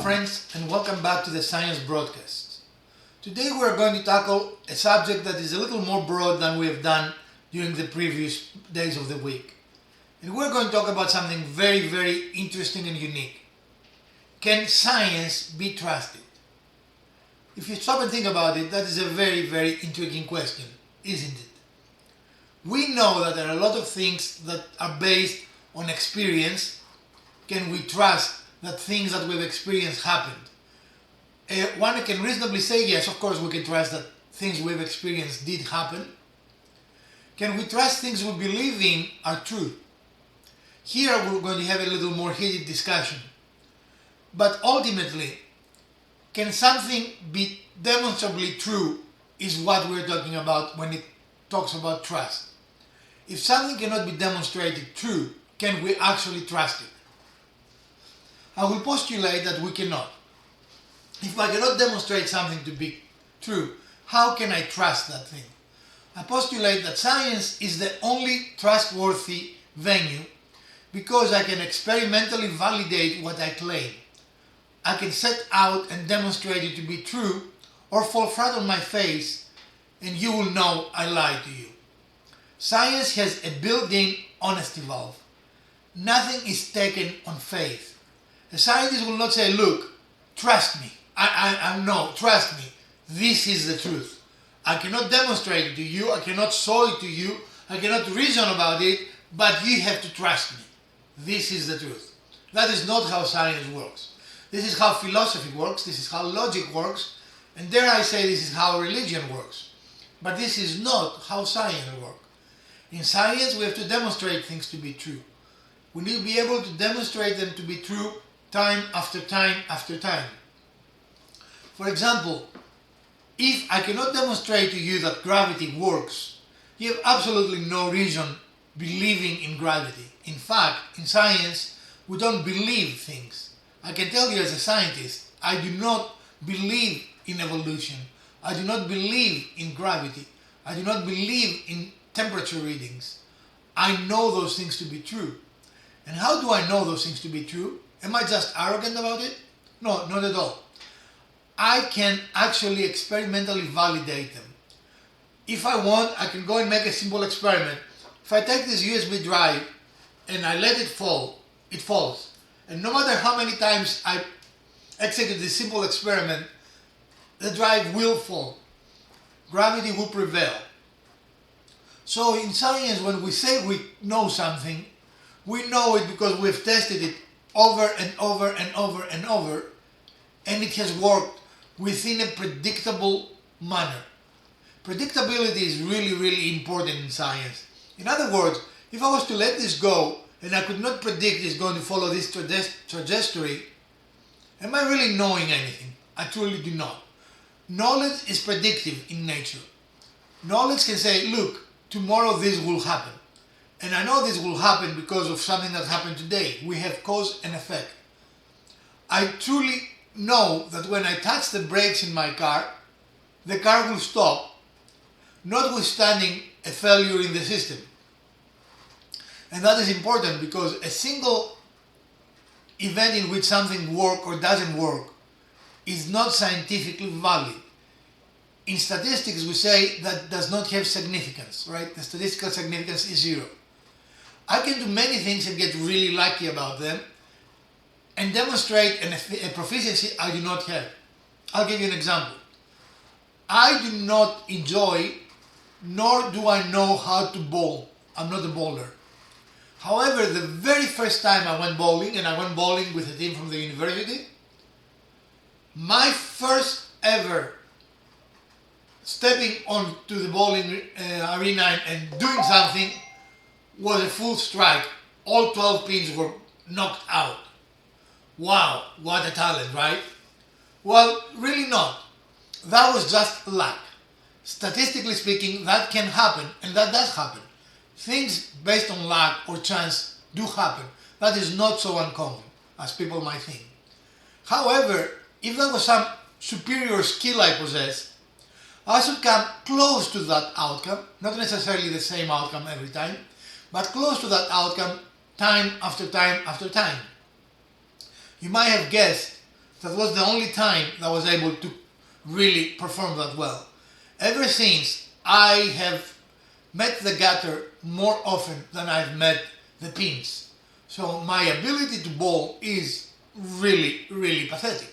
friends, and welcome back to the Science Broadcast. Today we are going to tackle a subject that is a little more broad than we have done during the previous days of the week. And we're going to talk about something very, very interesting and unique. Can science be trusted? If you stop and think about it, that is a very, very intriguing question, isn't it? We know that there are a lot of things that are based on experience. Can we trust that things that we've experienced happened? One can reasonably say yes, of course we can trust that things we've experienced did happen. Can we trust things we believe in are true? Here we're going to have a little more heated discussion. But ultimately, can something be demonstrably true is what we're talking about when it talks about trust. If something cannot be demonstrated true, can we actually trust it? I will postulate that we cannot. If I cannot demonstrate something to be true, how can I trust that thing? I postulate that science is the only trustworthy venue because I can experimentally validate what I claim. I can set out and demonstrate it to be true or fall flat on my face and you will know I lied to you. Science has a built-in honesty valve. Nothing is taken on faith. A scientist will not say, look, trust me. No, trust me. This is the truth. I cannot demonstrate it to you. I cannot show it to you. I cannot reason about it, but you have to trust me. This is the truth. That is not how science works. This is how philosophy works. This is how logic works. And dare I say, this is how religion works. But this is not how science works. In science, we have to demonstrate things to be true. We need to be able to demonstrate them to be true time after time after time. For example, if I cannot demonstrate to you that gravity works, you have absolutely no reason believing in gravity. In fact, in science, we don't believe things. I can tell you as a scientist, I do not believe in evolution. I do not believe in gravity. I do not believe in temperature readings. I know those things to be true. And how do I know those things to be true? Am I just arrogant about it? No, not at all. I can actually experimentally validate them. If I want, I can go and make a simple experiment. If I take this USB drive and I let it fall, it falls. And no matter how many times I execute this simple experiment, the drive will fall. Gravity will prevail. So in science, when we say we know something, we know it because we've tested it over and over and over and over, and it has worked within a predictable manner. Predictability is really, really important in science. In other words, if I was to let this go and I could not predict it's going to follow this trajectory, am I really knowing anything? I truly do not. Knowledge is predictive in nature. Knowledge can say, look, tomorrow this will happen. And I know this will happen because of something that happened today. We have cause and effect. I truly know that when I touch the brakes in my car, the car will stop, notwithstanding a failure in the system. And that is important because a single event in which something works or doesn't work is not scientifically valid. In statistics, we say that does not have significance, right? The statistical significance is zero. I can do many things and get really lucky about them and demonstrate a proficiency I do not have. I'll give you an example. I do not enjoy, nor do I know how to bowl. I'm not a bowler. However, the very first time I went bowling, and I went bowling with a team from the university, my first ever stepping onto the bowling arena and doing something was a full strike. All 12 pins were knocked out. Wow, what a talent, right? Well, really not. That was just luck. Statistically speaking, that can happen, and that does happen. Things based on luck or chance do happen. That is not so uncommon as people might think. However, if there was some superior skill I possessed, I should come close to that outcome, not necessarily the same outcome every time, but close to that outcome time after time after time. You might have guessed That was the only time that I was able to really perform that well. Ever since, I have met the gutter more often than I've met the pins. So my ability to bowl is really, really pathetic.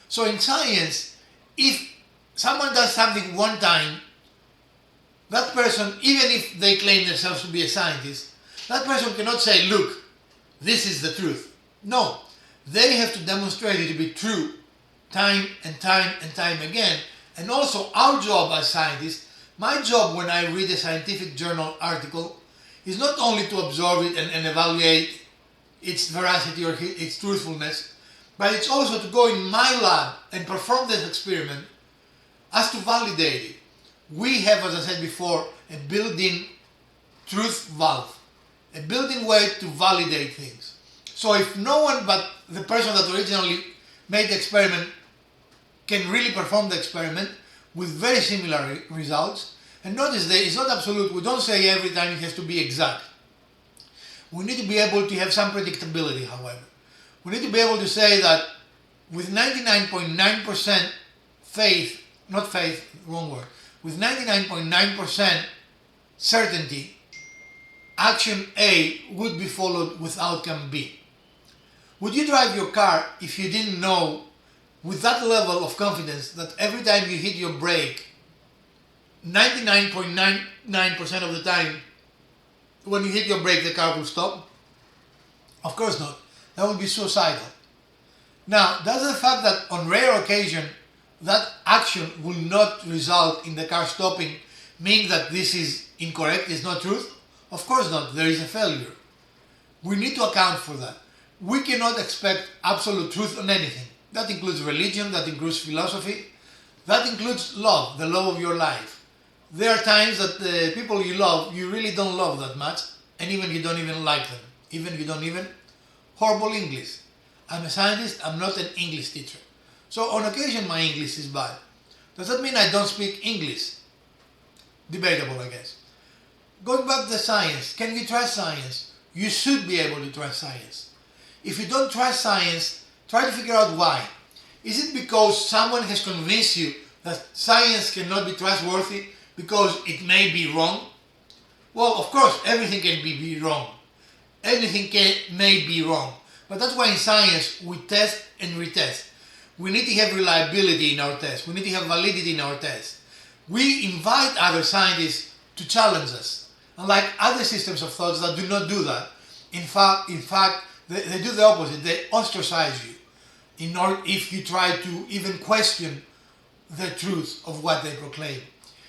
So in science, if someone does something one time, that person, even if they claim themselves to be a scientist, that person cannot say, look, this is the truth. No, they have to demonstrate it to be true time and time and time again. And also our job as scientists, my job when I read a scientific journal article is not only to absorb it and evaluate its veracity or its truthfulness, but it's also to go in my lab and perform this experiment as to validate it. We have, as I said before, a built-in truth valve, a built-in way to validate things. So if no one but the person that originally made the experiment can really perform the experiment with very similar results, and notice that it's not absolute, we don't say every time it has to be exact. We need to be able to have some predictability, however. We need to be able to say that with 99.9% faith, not faith, wrong word, with 99.9% certainty, action A would be followed with outcome B. Would you drive your car if you didn't know with that level of confidence that every time you hit your brake, 99.99% of the time, when you hit your brake, the car will stop? Of course not. That would be suicidal. Now, does the fact that on rare occasion that action will not result in the car stopping mean that this is incorrect, is not truth? Of course not. There is a failure. We need to account for that. We cannot expect absolute truth on anything. That includes religion, that includes philosophy, that includes love, the love of your life. There are times that the people you love, you really don't love that much, and even you don't even like them. Even you don't even. Horrible English. I'm a scientist, I'm not an English teacher. So on occasion my English is bad. Does that mean I don't speak English? Debatable, I guess. Going back to the science, can you trust science? You should be able to trust science. If you don't trust science, try to figure out why. Is it because someone has convinced you that science cannot be trustworthy because it may be wrong? Well, of course, everything can be wrong. Everything may be wrong. But that's why in science we test and retest. We need to have reliability in our tests. We need to have validity in our tests. We invite other scientists to challenge us. Unlike other systems of thoughts that do not do that. In fact, they do the opposite. They ostracize you if you try to even question the truth of what they proclaim.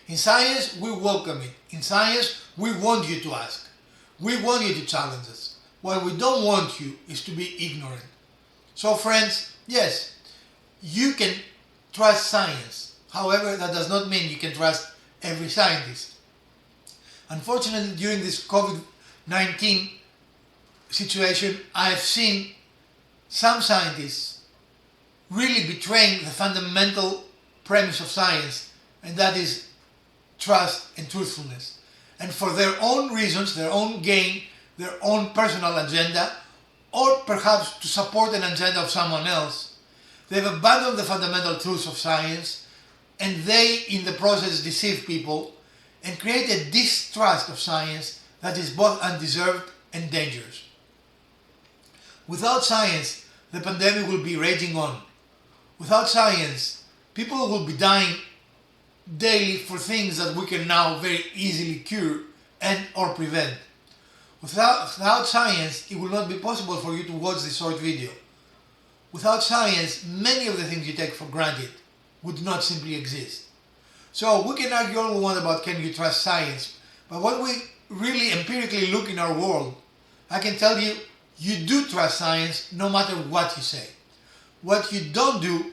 In science, we welcome it. In science, we want you to ask. We want you to challenge us. What we don't want you is to be ignorant. So friends, yes, you can trust science. However, that does not mean you can trust every scientist. Unfortunately, during this COVID-19 situation, I have seen some scientists really betraying the fundamental premise of science, and that is trust and truthfulness. And for their own reasons, their own gain, their own personal agenda, or perhaps to support an agenda of someone else, they've abandoned the fundamental truths of science, and they, in the process, deceive people and create a distrust of science that is both undeserved and dangerous. Without science, the pandemic will be raging on. Without science, people will be dying daily for things that we can now very easily cure and or prevent. Without science, it will not be possible for you to watch this short video. Without science, many of the things you take for granted would not simply exist. So we can argue all we want about can you trust science, but when we really empirically look in our world, I can tell you, you do trust science no matter what you say. What you don't do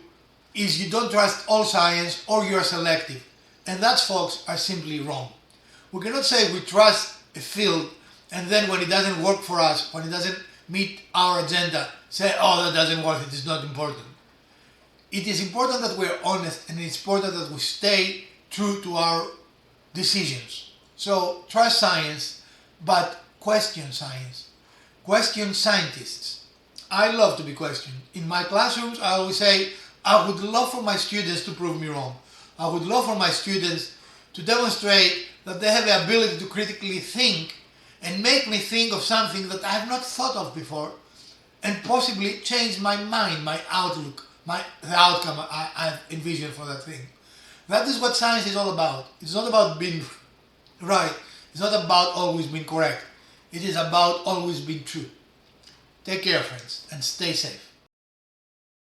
is you don't trust all science or you're selective. And that, folks, are simply wrong. We cannot say we trust a field and then when it doesn't work for us, when it doesn't meet our agenda, say, oh, that doesn't work, it is not important. It is important that we're honest, and it's important that we stay true to our decisions. So trust science, but question science. Question scientists. I love to be questioned. In my classrooms, I always say, I would love for my students to prove me wrong. I would love for my students to demonstrate that they have the ability to critically think and make me think of something that I have not thought of before, and possibly change my mind, my outlook, the outcome I've envisioned for that thing. That is what science is all about. It's not about being right. It's not about always being correct. It is about always being true. Take care, friends, and stay safe.